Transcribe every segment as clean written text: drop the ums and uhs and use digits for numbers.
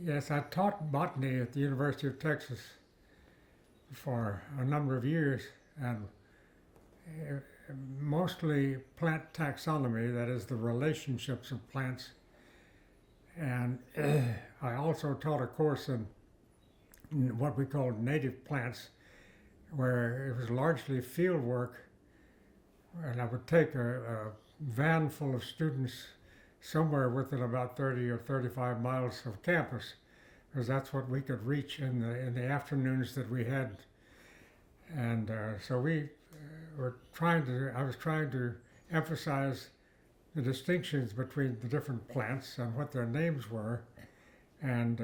Yes, I taught botany at the University of Texas for a number of years, and uh, mostly plant taxonomy, that is, the relationships of plants. And I also taught a course in what we called native plants, where it was largely field work, and I would take a van full of students somewhere within about 30 or 35 miles of campus, because that's what we could reach in the afternoons that we had. And so we were trying to, I was trying to emphasize the distinctions between the different plants and what their names were. And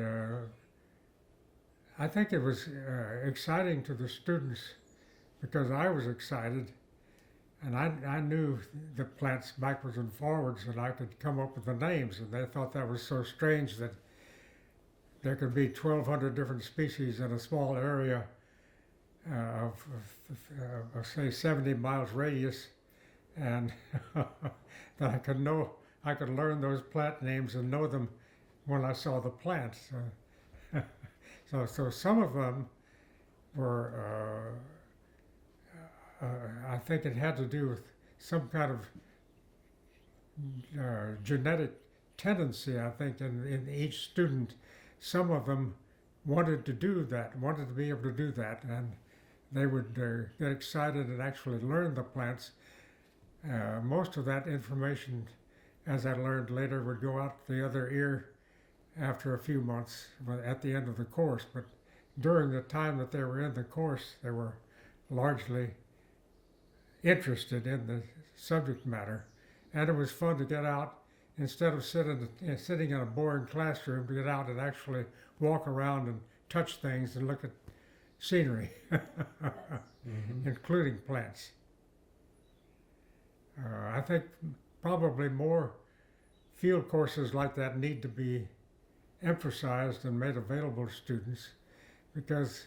I think it was exciting to the students because I was excited, and I knew the plants backwards and forwards, and I could come up with the names, and they thought that was so strange that there could be 1,200 different species in a small area of say 70 miles radius, and that I could learn those plant names and know them when I saw the plants. So some of them were, I think it had to do with some kind of genetic tendency, I think, in each student. Some of them wanted to do that, wanted to be able to do that, and they would get excited and actually learn the plants. Most of that information, as I learned later, would go out the other ear after a few months at the end of the course. But during the time that they were in the course, they were largely interested in the subject matter. And it was fun to get out instead of sitting in a boring classroom, to get out and actually walk around and touch things and look at scenery, including plants. I think probably more field courses like that need to be emphasized and made available to students, because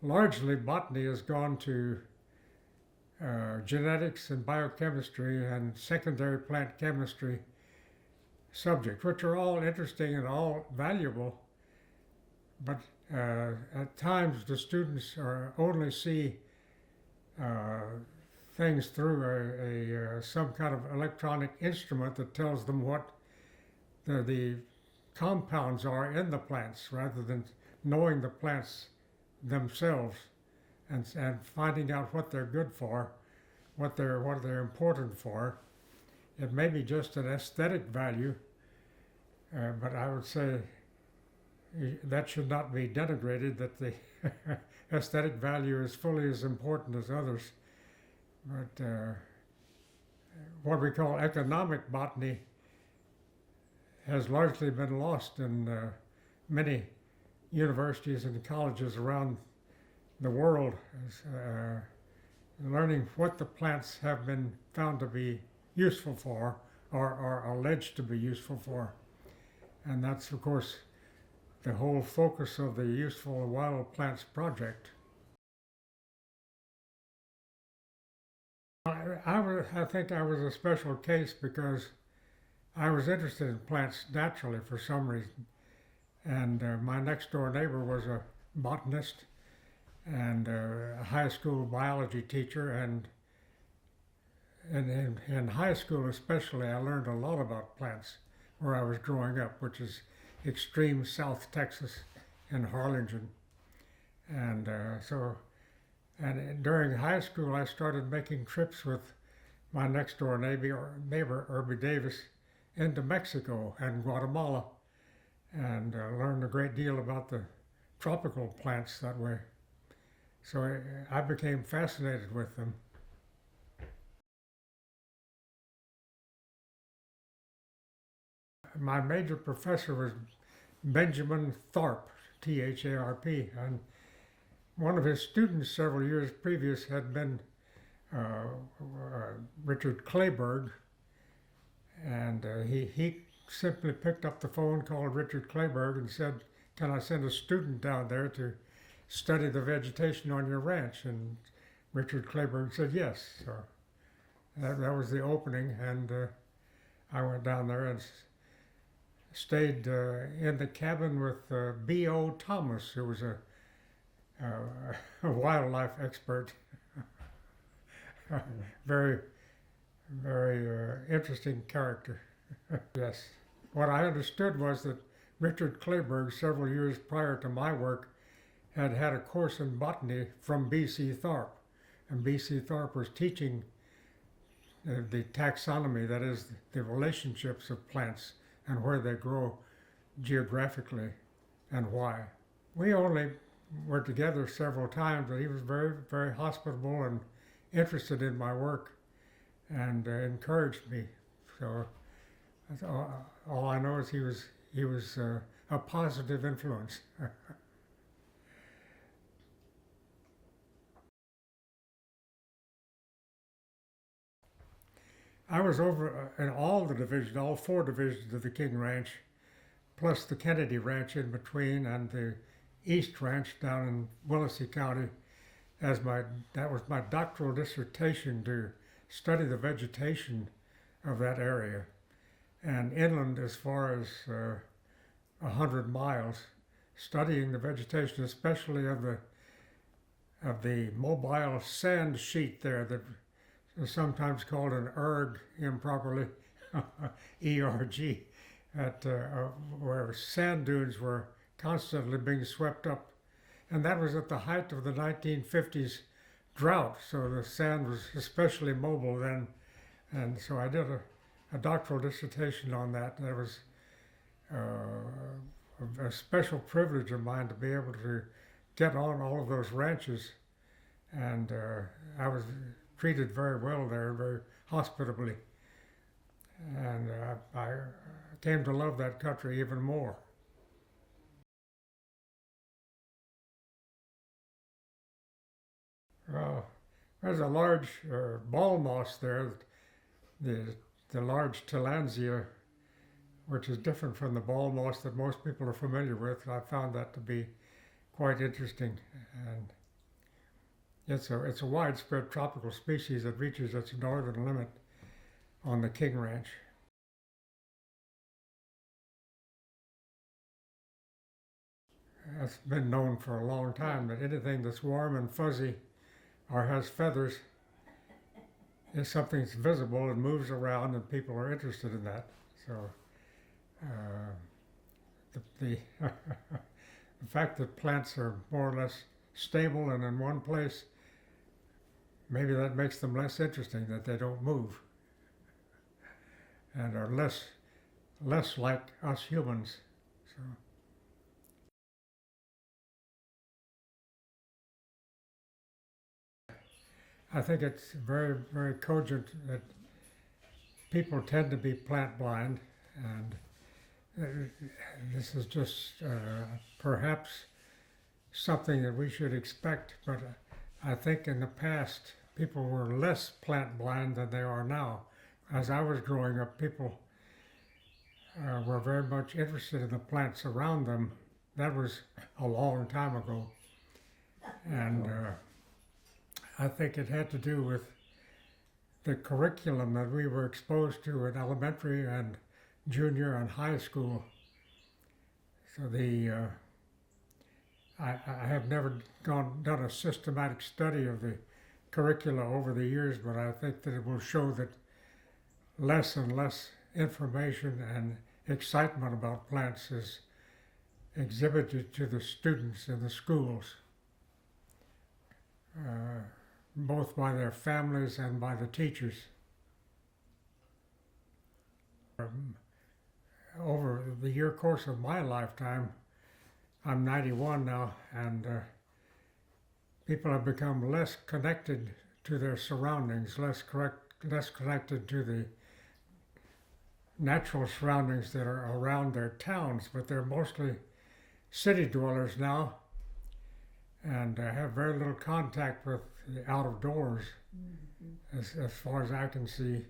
largely botany has gone to genetics and biochemistry and secondary plant chemistry subjects, which are all interesting and all valuable, but at times the students only see things through some kind of electronic instrument that tells them what the compounds are in the plants, rather than knowing the plants themselves and finding out what they're good for, what they're important for. It may be just an aesthetic value, but I would say that should not be denigrated, that the aesthetic value is fully as important as others. But what we call economic botany has largely been lost in many universities and colleges around the world, learning what the plants have been found to be useful for, or are alleged to be useful for. And that's, of course, the whole focus of the Useful Wild Plants Project. I think I was a special case because I was interested in plants naturally for some reason. And my next door neighbor was a botanist and a high school biology teacher, and in high school especially, I learned a lot about plants where I was growing up, which is extreme South Texas in Harlingen. And during high school, I started making trips with my next door neighbor Irby Davis, into Mexico and Guatemala, and learned a great deal about the tropical plants that way. So I became fascinated with them. My major professor was Benjamin Tharp, Tharp, and one of his students several years previous had been Richard Clayburgh, and he simply picked up the phone, called Richard Clayburgh, and said, "Can I send a student down there to study the vegetation on your ranch?" And Richard Clayburgh said yes. So that was the opening, and I went down there and stayed in the cabin with B.O. Thomas, who was a wildlife expert. Very, very interesting character. Yes. What I understood was that Richard Clayburgh, several years prior to my work, had had a course in botany from B.C. Thorpe. And B.C. Thorpe was teaching the taxonomy, that is, the relationships of plants and where they grow geographically and why. We only were together several times, but he was very, very hospitable and interested in my work and encouraged me. So that's all I know is he was a positive influence. I was over in all the divisions, all four divisions of the King Ranch, plus the Kennedy Ranch in between, and the East Ranch down in Willacy County. That was my doctoral dissertation, to study the vegetation of that area, and inland as far as 100 miles, studying the vegetation, especially of the mobile sand sheet there that is sometimes called an erg improperly, ERG, where sand dunes were constantly being swept up. And that was at the height of the 1950s drought, so the sand was especially mobile then. And so I did a doctoral dissertation on that. That was a special privilege of mine to be able to get on all of those ranches. And I was treated very well there, very hospitably. And I came to love that country even more. There's a large ball moss there, the large tillandsia, which is different from the ball moss that most people are familiar with. I found that to be quite interesting, and it's a widespread tropical species that reaches its northern limit on the King Ranch. It's been known for a long time that anything that's warm and fuzzy or has feathers is something that's visible and moves around, and people are interested in that. So the the fact that plants are more or less stable and in one place, maybe that makes them less interesting, that they don't move and are less like us humans. So I think it's very, very cogent that people tend to be plant blind, and this is just perhaps something that we should expect, but I think in the past people were less plant blind than they are now. As I was growing up, people were very much interested in the plants around them. That was a long time ago, and I think it had to do with the curriculum that we were exposed to in elementary and junior and high school. So I have never done a systematic study of the curricula over the years, but I think that it will show that less and less information and excitement about plants is exhibited to the students in the schools, both by their families and by the teachers. Over the year course of my lifetime, I'm 91 now, and people have become less connected to their surroundings, less connected to the natural surroundings that are around their towns, but they're mostly city dwellers now, and have very little contact with the out of doors, as far as I can see,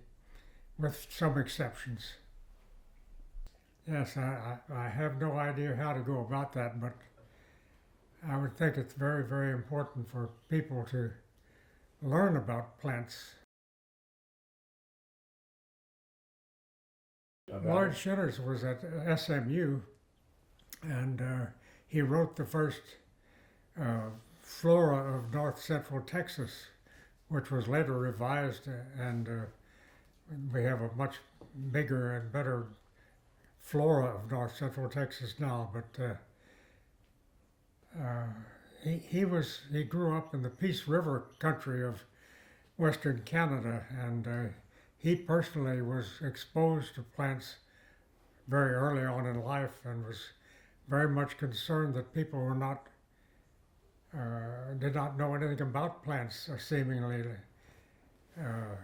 with some exceptions. Yes, I have no idea how to go about that, but I would think it's very, very important for people to learn about plants. about Lord it? Shinners was at SMU, and he wrote the first flora of north central Texas, which was later revised, and we have a much bigger and better flora of north central Texas now. But he grew up in the Peace River country of Western Canada, and he personally was exposed to plants very early on in life, and was very much concerned that people were not did not know anything about plants, seemingly, uh,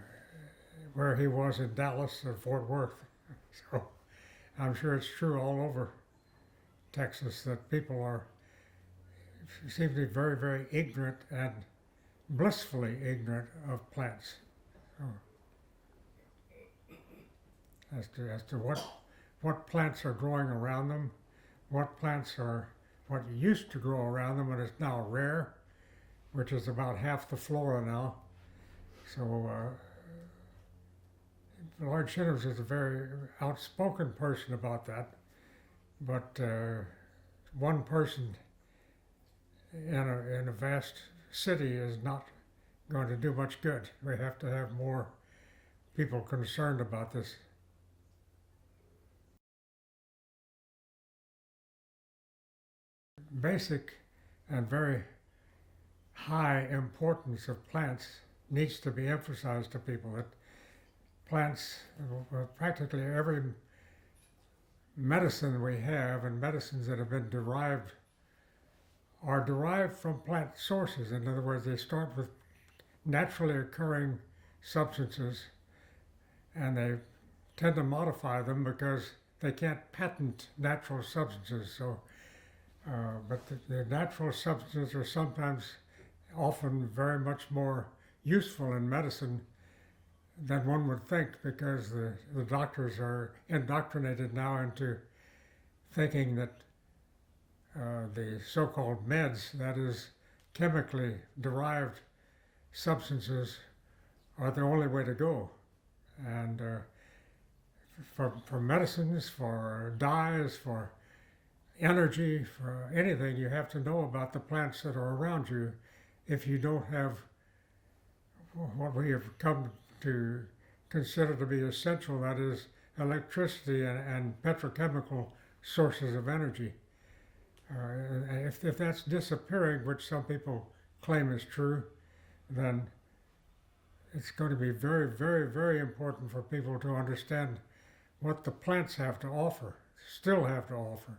where he was in Dallas or Fort Worth. So I'm sure it's true all over Texas that people seem to be very, very ignorant and blissfully ignorant of plants. So, as to what plants are growing around them, what used to grow around them and is now rare, which is about half the flora now. So Lord Shinners is a very outspoken person about that, but one person in a vast city is not going to do much good. We have to have more people concerned about this. Basic and very high importance of plants needs to be emphasized to people. That plants, practically every medicine we have and medicines that have been derived are derived from plant sources. In other words, they start with naturally occurring substances, and they tend to modify them because they can't patent natural substances. So, but the natural substances are sometimes, often, very much more useful in medicine than one would think, because the doctors are indoctrinated now into thinking that the so-called meds, that is, chemically derived substances, are the only way to go. And for medicines, for dyes, for energy, for anything, you have to know about the plants that are around you. If you don't have what we have come to consider to be essential, that is electricity and petrochemical sources of energy. If that's disappearing, which some people claim is true, then it's going to be very, very, very important for people to understand what the plants have to offer, still have to offer.